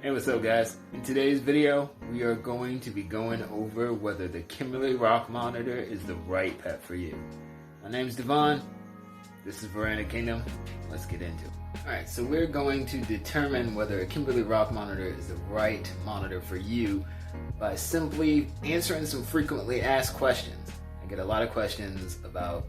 Hey, what's up guys? In today's video, we are going to be going over whether the Kimberley Rock Monitor is the right pet for you. My name's Devon. This is Veranda Kingdom. Let's get into it. Alright, so we're going to determine whether a Kimberley Rock Monitor is the right monitor for you by simply answering some frequently asked questions. I get a lot of questions about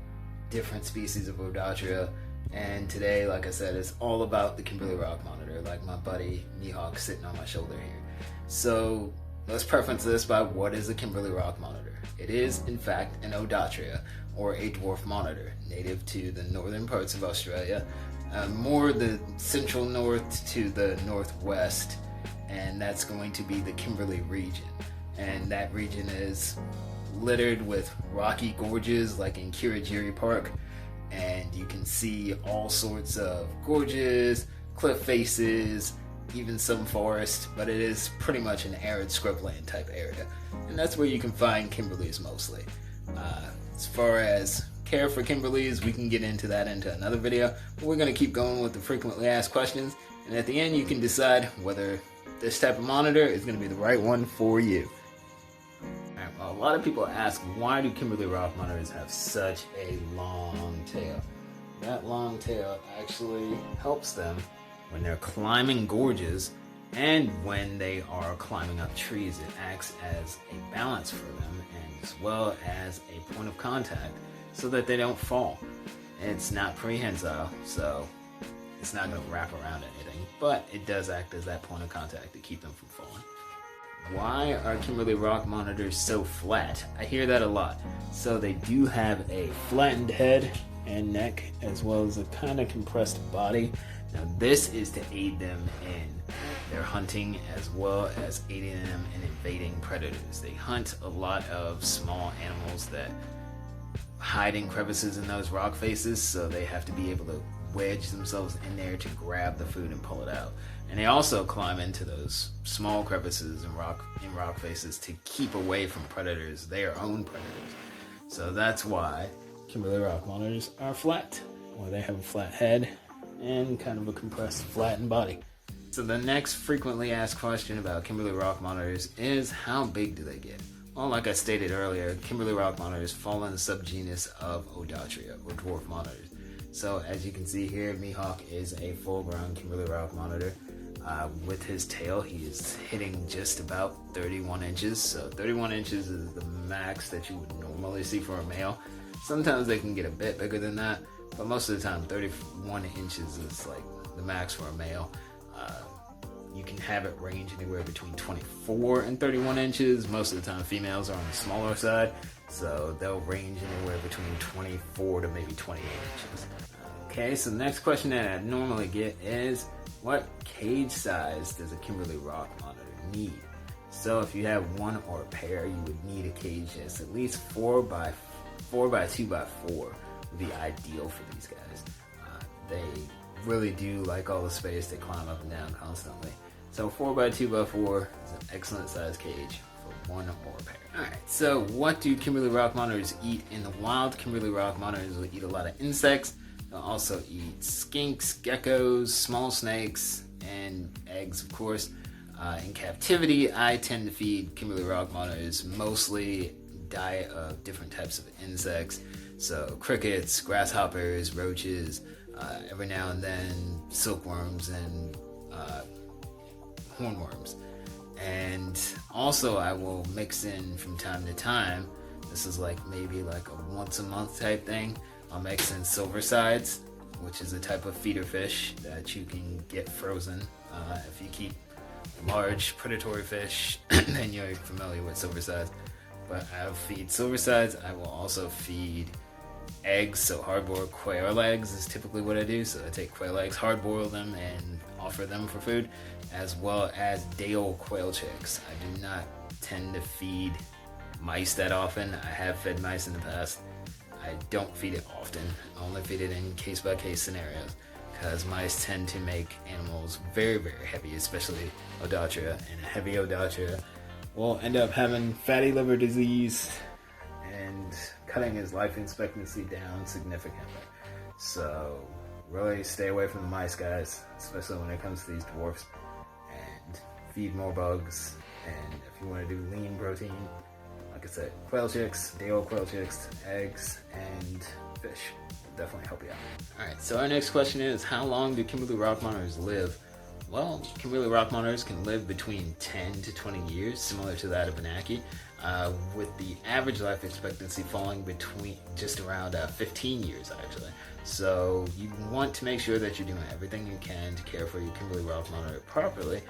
different species of Odatria, and today, like I said, it's all about the Kimberley Rock Monitor, like my buddy Mihawk sitting on my shoulder here. So let's preference this by what is a Kimberley Rock Monitor. It is, in fact, an Odatria, or a dwarf monitor, native to the northern parts of Australia, more the central north to the northwest, and that's going to be the Kimberley region. And that region is littered with rocky gorges like in Kurrajiri Park, and you can see all sorts of gorges, cliff faces, even some forest, but it is pretty much an arid scrubland type area, and that's where you can find Kimberleys mostly. As far as care for Kimberleys, we can get into that into another video, but we're going to keep going with the frequently asked questions, and at the end you can decide whether this type of monitor is going to be the right one for you. A lot of people ask, why do Kimberley Rock monitors have such a long tail? That long tail actually helps them when they're climbing gorges and when they are climbing up trees. It acts as a balance for them and as well as a point of contact so that they don't fall. It's not prehensile, so it's not going to wrap around anything, but it does act as that point of contact to keep them from falling. Why are Kimberley Rock monitors so flat? I hear that a lot. So they do have a flattened head and neck, as well as a kind of compressed body. Now this is to aid them in their hunting, as well as aiding them in invading predators. They hunt a lot of small animals that hide in crevices in those rock faces, so they have to be able to wedge themselves in there to grab the food and pull it out. And they also climb into those small crevices and rock faces to keep away from predators, their own predators. So that's why Kimberley Rock monitors are flat, or they have a flat head and kind of a compressed, flattened body. So the next frequently asked question about Kimberley Rock monitors is, how big do they get? Well, like I stated earlier, Kimberley Rock monitors fall in the subgenus of Odatria, or dwarf monitors. So as you can see here, Mihawk is a full-grown Kimberley Rock monitor. With his tail, he is hitting just about 31 inches. So 31 inches is the max that you would normally see for a male. Sometimes they can get a bit bigger than that, but most of the time 31 inches is like the max for a male. You can have it range anywhere between 24 and 31 inches. Most of the time females are on the smaller side, so they'll range anywhere between 24 to maybe 28 inches. Okay, so the next question that I normally get is, what cage size does a Kimberley Rock monitor need? So if you have one or a pair, you would need a cage that's at least 4 by 2 by 4 would be ideal for these guys. They really do like all the space. They climb up and down constantly. So 4 by 2 by 4 is an excellent size cage for one or a pair. Alright, so what do Kimberley Rock monitors eat in the wild? Kimberley Rock monitors will eat a lot of insects. They'll also eat skinks, geckos, small snakes, and eggs, of course. In captivity, I tend to feed Kimberley Rock monitors mostly diet of different types of insects. So crickets, grasshoppers, roaches, every now and then silkworms and hornworms. And also I will mix in from time to time, this is like maybe like a once a month type thing, I'll mix in silver sides, which is a type of feeder fish that you can get frozen. If you keep large predatory fish, then you're familiar with silver sides. But I'll feed silver sides. I will also feed eggs, so hard-boiled quail eggs is typically what I do. So I take quail eggs, hard-boil them, and offer them for food, as well as day-old quail chicks. I do not tend to feed mice that often. I have fed mice in the past. I don't feed it often. I only feed it in case-by-case scenarios, because mice tend to make animals very, very heavy, especially Odatria, and a heavy Odatria will end up having fatty liver disease and cutting his life expectancy down significantly. So really stay away from the mice, guys, especially when it comes to these dwarfs, and feed more bugs. And if you want to do lean protein, like I said, quail chicks, day-old quail chicks, eggs, and fish will definitely help you out. Alright, so our next question is, how long do Kimberley Rock Monitors live? Well, Kimberley Rock Monitors can live between 10 to 20 years, similar to that of an Ackie, with the average life expectancy falling between just around 15 years, actually. So you want to make sure that you're doing everything you can to care for your Kimberley Rock Monitor properly,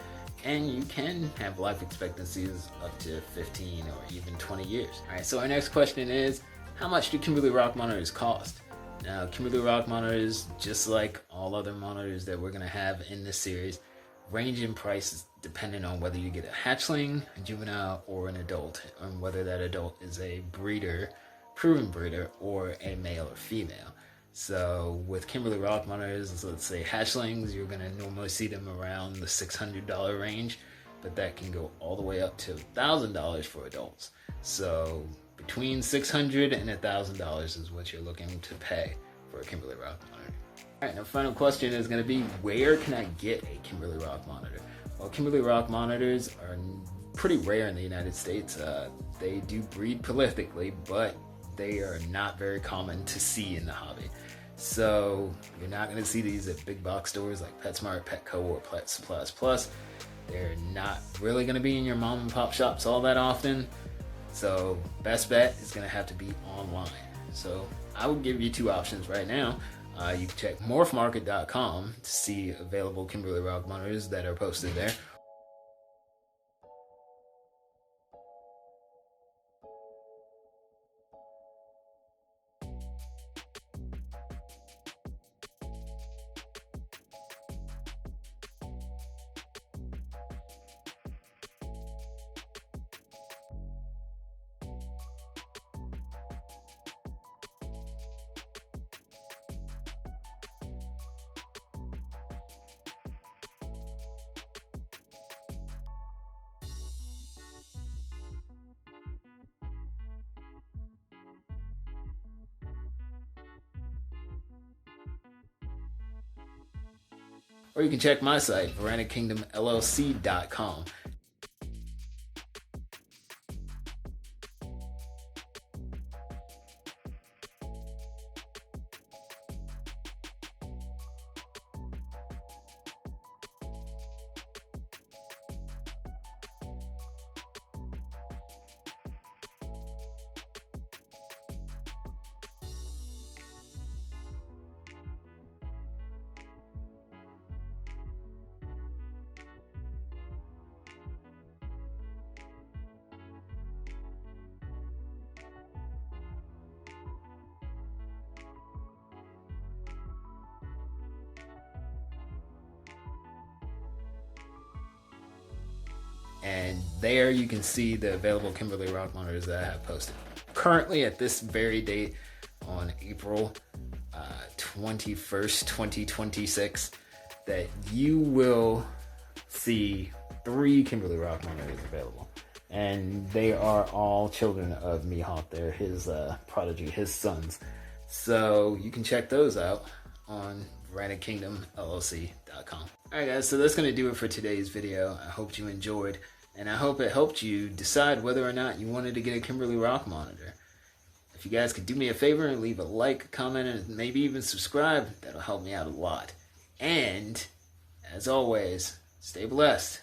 and you can have life expectancies up to 15 or even 20 years. Alright, so our next question is, how much do Kimberley Rock Monitors cost? Now, Kimberley Rock Monitors, just like all other monitors that we're going to have in this series, range in prices depending on whether you get a hatchling, a juvenile, or an adult, and whether that adult is a breeder, proven breeder, or a male or female. So with Kimberley Rock Monitors, let's say hatchlings, you're going to normally see them around the $600 range, but that can go all the way up to $1,000 for adults. So between $600 and $1,000 is what you're looking to pay for a Kimberley Rock Monitor. Alright, now final question is going to be, where can I get a Kimberley Rock Monitor? Well, Kimberley Rock Monitors are pretty rare in the United States. They do breed prolifically, but they are not very common to see in the hobby. So you're not going to see these at big box stores like PetSmart, Petco, or Pet Supplies Plus. They're not really going to be in your mom and pop shops all that often. So best bet is going to have to be online. So I would give you two options right now. You can check morphmarket.com to see available Kimberley Rock Monitors that are posted there. Or you can check my site, VeranaKingdomLLC.com. And there you can see the available Kimberley Rock Monitors that I have posted. Currently at this very date on April 21st, 2026, that you will see 3 Kimberley Rock Monitors available. And they are all children of Mihawk. They're his prodigy, his sons. So you can check those out on VeranaKingdomLLC.com. Alright guys, so that's going to do it for today's video. I hope you enjoyed, and I hope it helped you decide whether or not you wanted to get a Kimberley Rock Monitor. If you guys could do me a favor and leave a like, comment, and maybe even subscribe, that'll help me out a lot. And, as always, stay blessed.